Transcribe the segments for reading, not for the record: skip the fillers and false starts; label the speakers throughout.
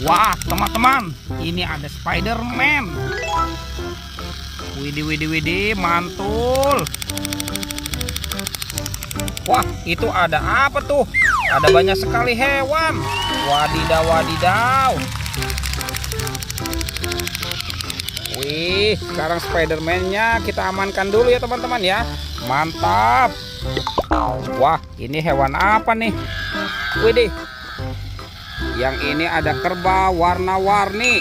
Speaker 1: Wah, teman-teman, ini ada Spider-Man. Widih, widih, widih, mantul. Wah, itu ada apa tuh? Ada banyak sekali hewan. Wadidaw, wadidaw. Wih, sekarang Spider-Man-nya kita amankan dulu ya teman-teman ya. Mantap. Wah, ini hewan apa nih? Widih. Yang ini ada kerbau warna-warni.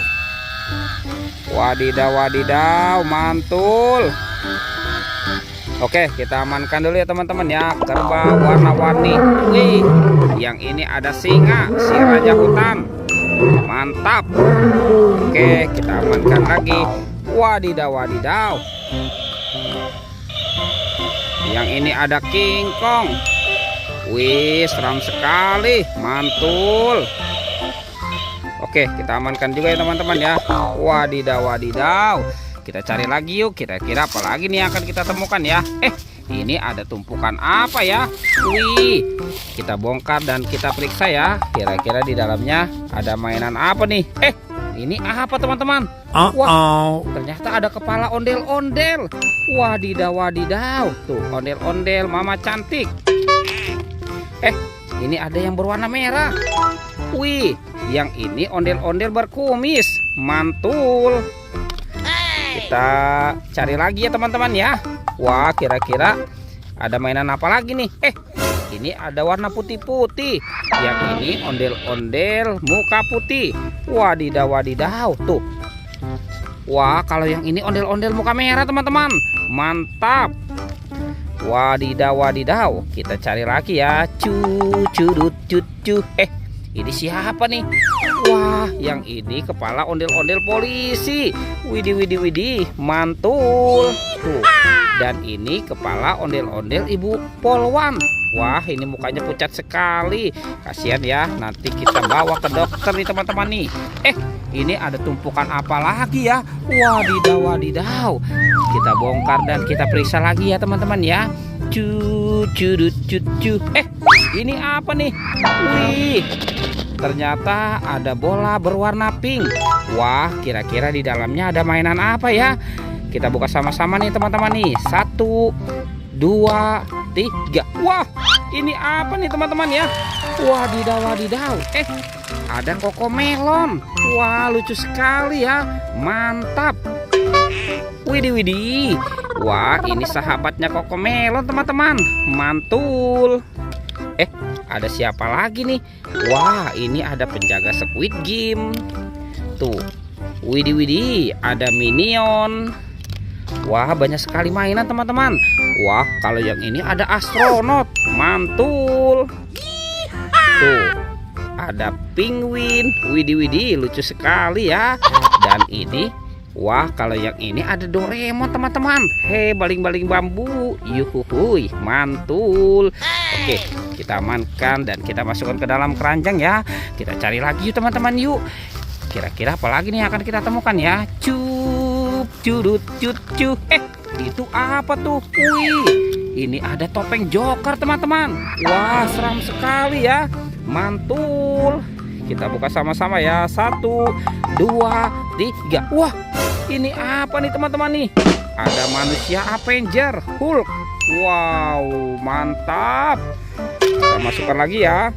Speaker 1: Wadidaw, wadidaw, mantul. Oke, kita amankan dulu ya teman-teman ya. Kerbau warna-warni. Wih, yang ini ada singa, si raja hutan. Mantap. Oke, kita amankan lagi. Wadidaw, wadidaw. Yang ini ada King Kong. Wih, seram sekali, mantul. Oke, kita amankan juga ya teman-teman ya. Wadidaw, wadidaw. Kita cari lagi yuk, kira-kira apa lagi nih yang akan kita temukan ya. Ini ada tumpukan apa ya? Wih, kita bongkar dan kita periksa ya. Kira-kira di dalamnya ada mainan apa nih? Ini apa teman-teman? Wah, ternyata ada kepala ondel-ondel. Wadidaw, wadidaw. Tuh, ondel-ondel mama cantik. Ini ada yang berwarna merah. Wih, yang ini ondel-ondel berkumis. Mantul. Kita cari lagi ya teman-teman ya. Wah, kira-kira ada mainan apa lagi nih? Ini ada warna putih-putih. Yang ini ondel-ondel muka putih. Wadidaw, wadidaw. Tuh. Wah, kalau yang ini ondel-ondel muka merah teman-teman. Mantap. Wadidaw, wadidaw. Kita cari lagi ya. Curut, cucu. Ini siapa nih? Wah, yang ini kepala ondel-ondel polisi. Widih, widih, widih, mantul. Tuh. Dan ini kepala ondel-ondel ibu polwan. Wah, ini mukanya pucat sekali. Kasihan ya, nanti kita bawa ke dokter nih teman-teman nih. Ini ada tumpukan apa lagi ya? Wadidaw, wadidaw. Kita bongkar dan kita periksa lagi ya teman-teman ya. Curut, cucu. Ini apa nih? Wih, ternyata ada bola berwarna pink. Wah, kira-kira di dalamnya ada mainan apa ya? Kita buka sama-sama nih teman-teman nih. 1, 2, 3. Wah, ini apa nih teman-teman ya? Wadidaw, wadidaw. Ada Cocomelon. Wah, lucu sekali ya. Mantap. Widih, widih. Wah, ini sahabatnya Cocomelon teman-teman. Mantul. Ada siapa lagi nih? Wah, ini ada penjaga Squid Game. Tuh. Widih, widih. Ada Minion. Wah, banyak sekali mainan teman-teman. Wah, kalau yang ini ada astronot. Mantul. Tuh. Ada penguin. Widih, widih, lucu sekali ya. Dan ini, wah, kalau yang ini ada Doraemon teman-teman. Baling-baling bambu. Yuhuhuy, mantul. Oke, kita amankan dan kita masukkan ke dalam keranjang ya. Kita cari lagi yuk teman-teman yuk. Kira-kira apa lagi nih yang akan kita temukan ya? Curut, cucu. Itu apa tuh? Wih, ini ada topeng Joker teman-teman. Wah, seram sekali ya. Mantul. Kita buka sama-sama ya. 1, 2, 3. Wah, ini apa nih teman-teman nih? Ada manusia Avenger Hulk. Wow, mantap. Kita masukkan lagi ya.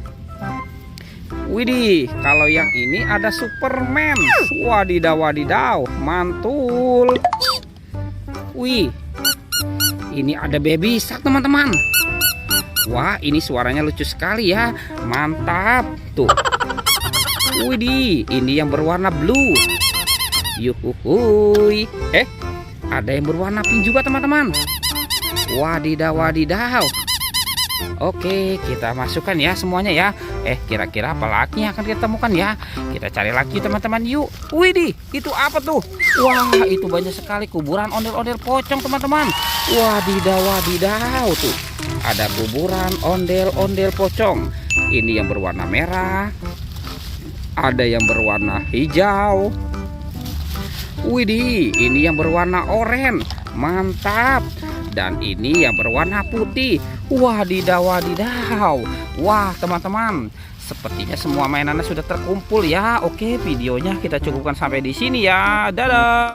Speaker 1: Widih, kalau yang ini ada Superman. Wadidaw, wadidaw, mantul. Wih, ini ada Baby Shark teman-teman. Wah, ini suaranya lucu sekali ya. Mantap. Tuh. Widih, ini yang berwarna blue. Yuhuhuy. Ada yang berwarna pink juga teman-teman. Wadidaw, wadidaw. Oke, kita masukkan ya semuanya ya. Kira-kira apa lagi yang akan kita temukan ya? Kita cari lagi teman-teman yuk. Widih, itu apa tuh? Wah, itu banyak sekali kuburan ondel-ondel pocong teman-teman. Wadidaw, wadidaw. Tuh, ada kuburan ondel-ondel pocong. Ini yang berwarna merah. Ada yang berwarna hijau. Widih, ini yang berwarna oranye. Mantap. Dan ini yang berwarna putih. Wadidaw, wadidaw. Wah teman-teman, Sepertinya semua mainannya sudah terkumpul ya. Oke, videonya kita cukupkan sampai di sini ya. Dadah.